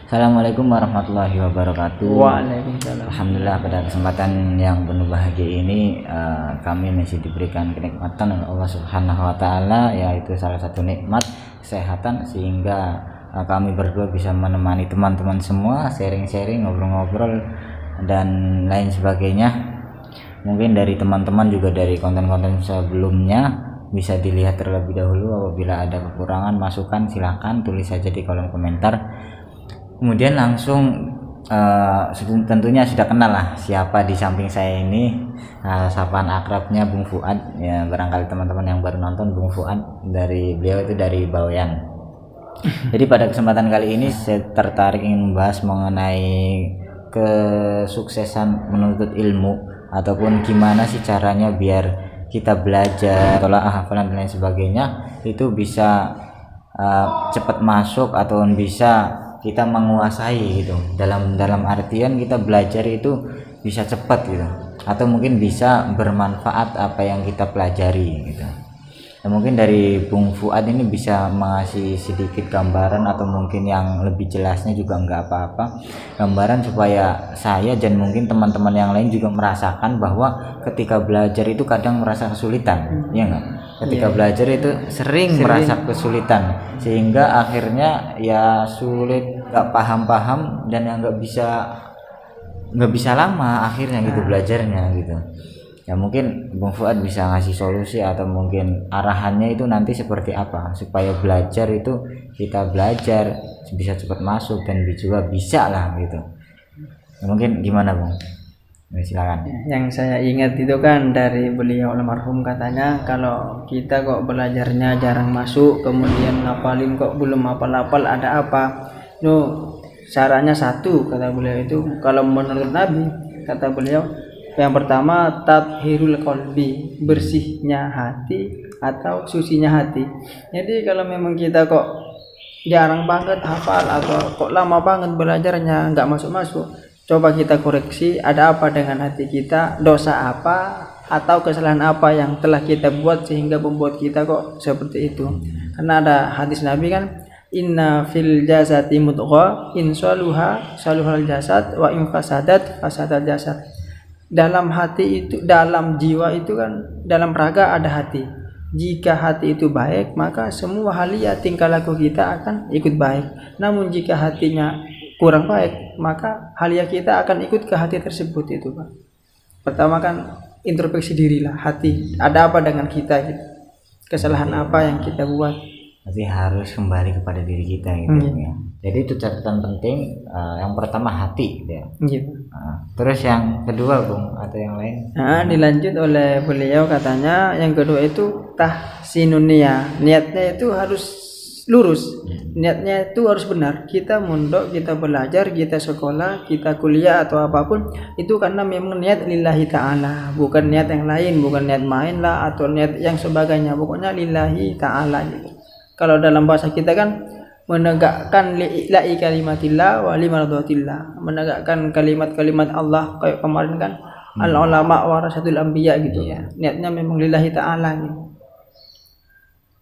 Assalamualaikum warahmatullahi wabarakatuh. Waalaikumsalam. Alhamdulillah, pada kesempatan yang penuh bahagia ini kami masih diberikan kenikmatan oleh Allah Subhanahu wa taala, yaitu salah satu nikmat kesehatan, sehingga kami berdua bisa menemani teman-teman semua sharing-sharing, ngobrol-ngobrol dan lain sebagainya. Mungkin dari teman-teman juga dari konten-konten sebelumnya bisa dilihat terlebih dahulu. Apabila ada kekurangan masukan silahkan tulis saja di kolom komentar. Kemudian langsung tentunya sudah kenal lah siapa di samping saya ini, sapaan akrabnya Bung Fuad ya. Barangkali teman-teman yang baru nonton, Bung Fuad beliau itu dari Bawean. Jadi pada kesempatan kali ini saya tertarik ingin membahas mengenai kesuksesan menuntut ilmu, ataupun gimana sih caranya biar kita belajar, tolaah, hafalan dan lain sebagainya itu bisa cepat masuk atau bisa kita menguasai gitu. Dalam artian kita belajar itu bisa cepat gitu, atau mungkin bisa bermanfaat apa yang kita pelajari gitu. Ya, mungkin dari Bung Fuad ini bisa mengasih sedikit gambaran, atau mungkin yang lebih jelasnya juga nggak apa-apa, gambaran supaya saya dan mungkin teman-teman yang lain juga merasakan bahwa ketika belajar itu kadang merasa kesulitan, ya nggak? Ketika belajar itu sering merasa kesulitan, sehingga akhirnya ya sulit, nggak paham-paham, dan yang nggak bisa lama akhirnya gitu belajarnya gitu. Ya mungkin Bung Fuad bisa ngasih solusi atau mungkin arahannya itu nanti seperti apa supaya belajar itu kita belajar bisa cepat masuk dan juga bisa lah gitu. Ya, mungkin gimana Bung? Ya, silakan. Yang saya ingat itu kan dari beliau almarhum, katanya kalau kita kok belajarnya jarang masuk, kemudian ngapalin kok belum hafal-hafal, ada apa? Caranya satu, kata beliau itu, kalau menurut Nabi, kata beliau, yang pertama tathhirul qalbi, bersihnya hati atau sucinya hati. Jadi kalau memang kita kok jarang banget hafal atau kok lama banget belajarnya nggak masuk-masuk, coba kita koreksi, ada apa dengan hati kita, dosa apa atau kesalahan apa yang telah kita buat sehingga membuat kita kok seperti itu. Karena ada hadis Nabi kan, inna fil jasadi mudghah in saluha saluhal jasad wa in fasadat fasadal jasad. Dalam hati itu, dalam jiwa itu kan, dalam raga ada hati. Jika hati itu baik, maka semua halia tingkah laku kita akan ikut baik. Namun jika hatinya kurang baik, maka halia kita akan ikut ke hati tersebut itu, Pak. Pertama kan introspeksi dirilah, hati ada apa dengan kita gitu. Kesalahan apa yang kita buat. Berarti harus kembali kepada diri kita gitu ya. Jadi itu catatan penting. Yang pertama hati gitu ya. Terus yang kedua Bung, atau yang lain? Dilanjut oleh beliau, katanya yang kedua itu tahsinun niyah. Niatnya itu harus lurus, niatnya itu harus benar. Kita mondok, kita belajar, kita sekolah, kita kuliah atau apapun itu karena memang niat lillahi ta'ala, bukan niat yang lain, bukan niat main lah atau niat yang sebagainya, pokoknya lillahi ta'ala gitu. Kalau dalam bahasa kita kan menegakkan li'ila'i kalimatillah wa limardatillah, menegakkan kalimat-kalimat Allah, kayak kemarin kan al-ulama warasatul anbiya gitu ya. Niatnya memang lillahi ta'ala gitu.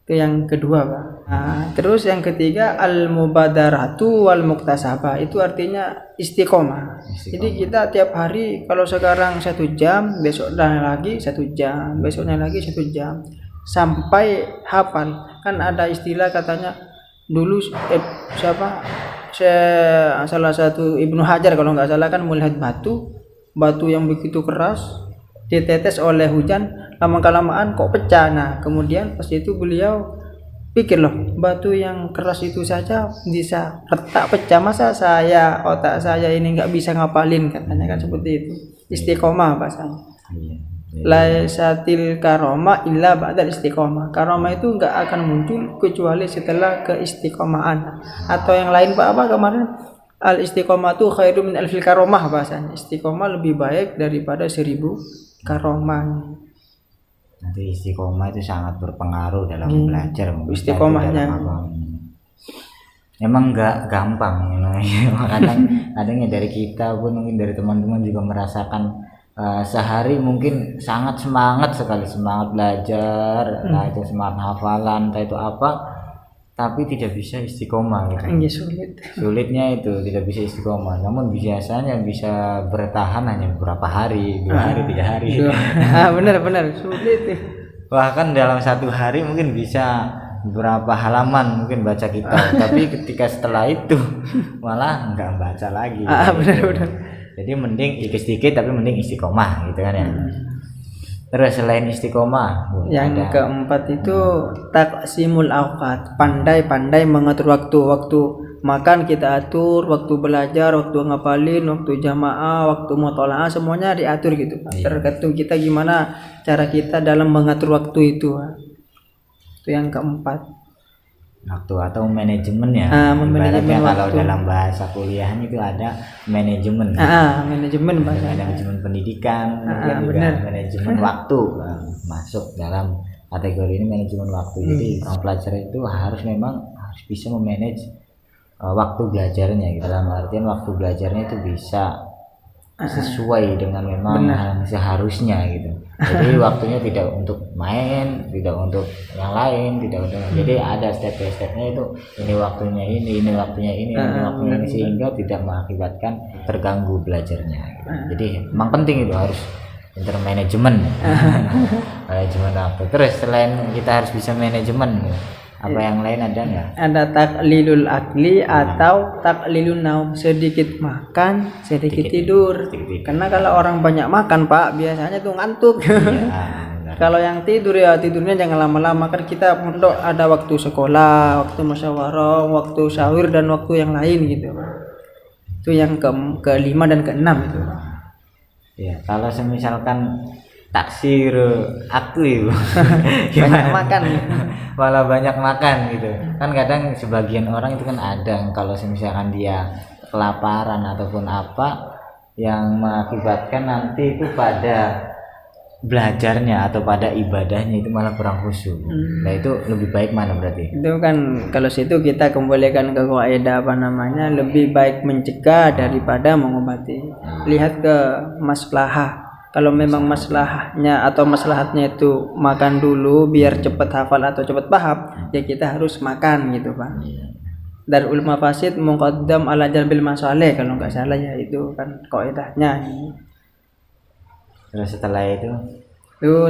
Itu yang kedua, Pak. Terus yang ketiga al-mubadaratu wal muktasabah, itu artinya istiqomah. Jadi kita tiap hari, kalau sekarang 1 jam, besoknya lagi 1 jam, besoknya lagi 1 jam, sampai hafal. Kan ada istilah katanya dulu salah satu Ibnu Hajar kalau nggak salah kan melihat batu yang begitu keras ditetes oleh hujan, lama-kelamaan kok pecah. Nah kemudian pas itu beliau pikir, loh, batu yang keras itu saja bisa retak pecah, masa otak saya ini nggak bisa ngapalin, katanya kan seperti itu. Istiqomah bahasanya. Laisatil karomah illa ba'dal istiqomah. Karomah itu nggak akan muncul kecuali setelah keistiqomahan. Atau yang lain Pak, apa kemarin, al istiqomatu khairu min alfil karomah, bahasanya. Istiqomah lebih baik daripada 1000 karomah. Nanti istiqomah itu sangat berpengaruh dalam belajar. Istiqomahnya emang nggak gampang, kadang dari kita pun, mungkin dari teman-teman juga merasakan sehari mungkin sangat semangat sekali, semangat belajar, entah itu semangat hafalan, entah itu apa, tapi tidak bisa istiqomah gitu. Iya, sulit. Sulitnya itu tidak bisa istiqomah, namun biasanya bisa bertahan hanya beberapa hari, 2 hari, 3 hari. Benar sulit. Bahkan dalam 1 hari mungkin bisa beberapa halaman mungkin baca kitab, tapi ketika setelah itu malah nggak baca lagi. Benar. Jadi mending sedikit tapi mending istiqomah gitu kan ya. Terus selain istiqomah, Yang ada keempat itu taqsimul awqat, pandai-pandai mengatur waktu. Waktu makan kita atur, waktu belajar, waktu ngapalin, waktu jamaah, waktu mutolaah, semuanya diatur gitu Pak. Tergantung kita gimana cara kita dalam mengatur waktu itu Pak. Itu yang keempat. waktu atau manajemen ya. Manajemen Ibaratnya kalau waktu. dalam bahasa kuliahan itu ada manajemen. Manajemen Pak. Ada manajemen pendidikan, kemudian juga benar. manajemen waktu. Masuk dalam kategori ini manajemen waktu. Jadi orang pelajar itu harus bisa memanage waktu belajarnya gitu. Dalam artian waktu belajarnya itu bisa sesuai dengan memang yang seharusnya gitu. Jadi waktunya tidak untuk main, tidak untuk yang lain, tidak untuk jadi ada step by stepnya itu. Ini waktunya ini waktunya ini waktunya ini, sehingga tidak mengakibatkan terganggu belajarnya gitu. Jadi memang penting itu harus intermanajemen. Manajemen waktu. Terus selain kita harus bisa manajemen, apa yang lain ada nggak? Ada taklilul akli atau taklilun naum, sedikit makan sedikit tidur. Karena kalau orang banyak makan Pak biasanya tuh ngantuk. Kalau yang tidur ya tidurnya jangan lama-lama, kan kita pondok ada waktu sekolah, waktu musyawarah, waktu sahur dan waktu yang lain gitu Pak. Itu yang kelima dan keenam itu. Ya, kalau misalkan taksir aku Banyak makan. malah banyak makan gitu kan. Kadang sebagian orang itu kan ada kalau misalkan dia kelaparan ataupun apa yang mengakibatkan nanti itu pada belajarnya atau pada ibadahnya itu malah kurang khusyuk. Nah itu lebih baik mana berarti? Itu kan kalau situ kita kembalikan ke kaidah lebih baik mencegah daripada mengobati. Lihat ke maslahah. Kalau memang maslahnya atau maslahatnya itu makan dulu biar cepat hafal atau cepat paham, ya kita harus makan gitu Pak. Darul mafasid muqaddam ala jalbil masalih kalau nggak salah ya, itu kan kaidahnya. Terus setelah itu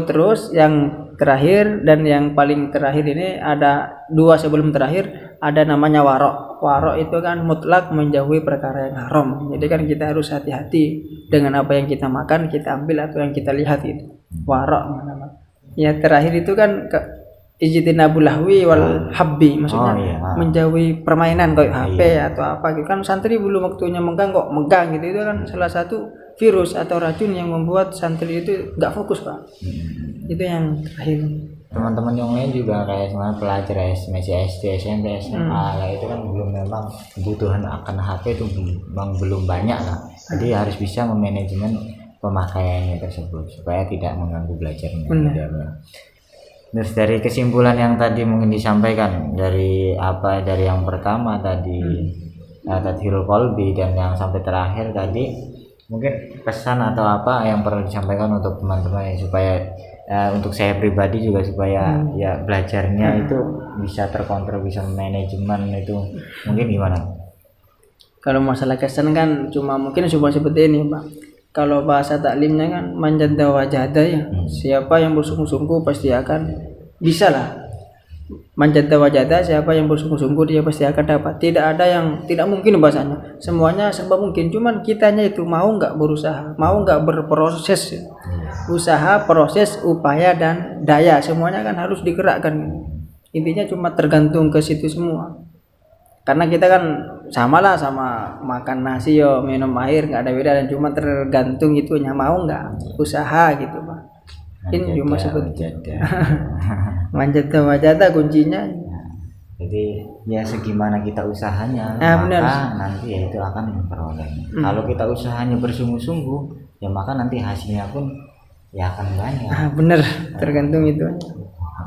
Terus yang terakhir dan yang paling terakhir ini ada 2 sebelum terakhir, ada namanya warok. Warok itu kan mutlak menjauhi perkara yang haram. Jadi kan kita harus hati-hati dengan apa yang kita makan, kita ambil atau yang kita lihat itu. Warok namanya. Ya terakhir itu kan ijtinabul lahwi wal habbi, maksudnya menjauhi permainan kayak HP atau apa gitu kan. Santri belum waktunya megang kok megang gitu, itu kan salah satu virus atau racun yang membuat santri itu nggak fokus Pak. Itu yang terakhir. Teman-teman yang lain juga kayak semuanya pelajar masih SD, SMP, SMA lah, itu kan memang kebutuhan akan HP itu memang belum banyak lah. Jadi harus bisa memanajemen pemakaiannya tersebut supaya tidak mengganggu belajarnya. Terus dari kesimpulan yang tadi mungkin disampaikan dari yang pertama tadi tadhirul qalbi dan yang sampai terakhir tadi, mungkin pesan atau apa yang perlu disampaikan untuk teman-teman ya, supaya untuk saya pribadi juga supaya ya belajarnya itu bisa terkontrol, bisa manajemen itu mungkin gimana? Kalau masalah kesan kan mungkin cuma seperti ini Pak. Kalau bahasa taklimnya kan manjada wajada ya. Siapa yang bersungguh-sungguh pasti akan bisa lah. Manjada wajada, siapa yang bersungguh-sungguh dia pasti akan dapat. Tidak ada yang tidak mungkin bahasanya. Semuanya serba mungkin. Cuman kitanya itu mau nggak berusaha, mau nggak berproses. Usaha, proses, upaya dan daya semuanya kan harus digerakkan. Intinya cuma tergantung ke situ semua. Karena kita kan sama makan nasi yo minum air, nggak ada beda, dan cuma tergantung itunya mau nggak usaha gitu Pak. Ini cuma seperti manjada wajada kuncinya. Jadi ya segimana kita usahanya maka nanti ya itu akan memperoleh. Kalau kita usahanya bersungguh-sungguh ya maka nanti hasilnya pun ya akan banyak. Bener, tergantung itu.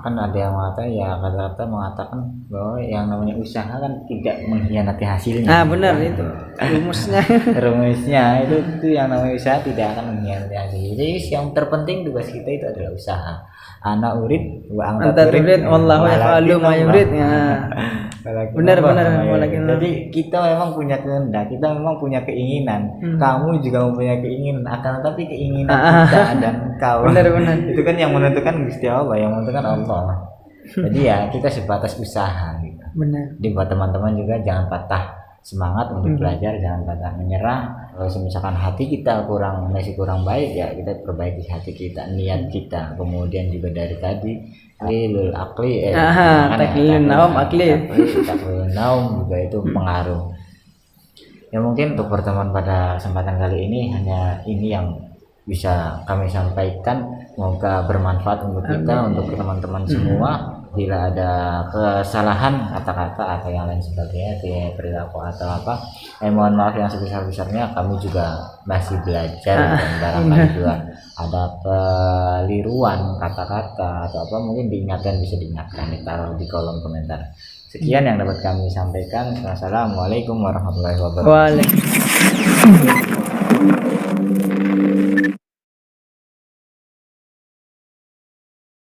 Kan ada yang mengatakan ya kata-kata mengatakan bahwa yang namanya usaha kan tidak mengkhianati hasilnya. Nah benar itu rumusnya. Rumusnya itu yang namanya usaha tidak akan mengkhianati hasilnya. Jadi yang terpenting tugas kita itu adalah usaha. Ana urid wa anta turid wallahu yaf'alu ma yurid. Ya. Benar. Jadi kita memang punya kehendak, kita memang punya keinginan. Kamu juga mempunyai keinginan, akan tetapi keinginan kita dan kau. Benar. Itu kan yang menentukan Gusti Allah, yang menentukan Allah. Jadi ya kita sebatas usaha gitu. Benar. Jadi buat teman-teman juga jangan patah semangat untuk belajar, jangan patah menyerah. Kalau misalkan hati kita masih kurang baik ya kita perbaiki hati kita, niat kita. Kemudian juga dari tadi taklilul akli taklilun naum akli. Taklilun naum juga itu pengaruh. Ya mungkin untuk pertemuan pada kesempatan kali ini hanya ini yang bisa kami sampaikan. Semoga bermanfaat untuk kita, untuk teman-teman semua. Bila ada kesalahan kata-kata atau yang lain sebagainya, kayak perilaku atau apa, mohon maaf yang sebesar-besarnya. Kami juga masih belajar dan barangkali juga ada keliruan kata-kata atau apa, mungkin bisa diingatkan, ditaruh di kolom komentar. Sekian yang dapat kami sampaikan. Wassalamualaikum warahmatullahi wabarakatuh. Waalaikumsalam.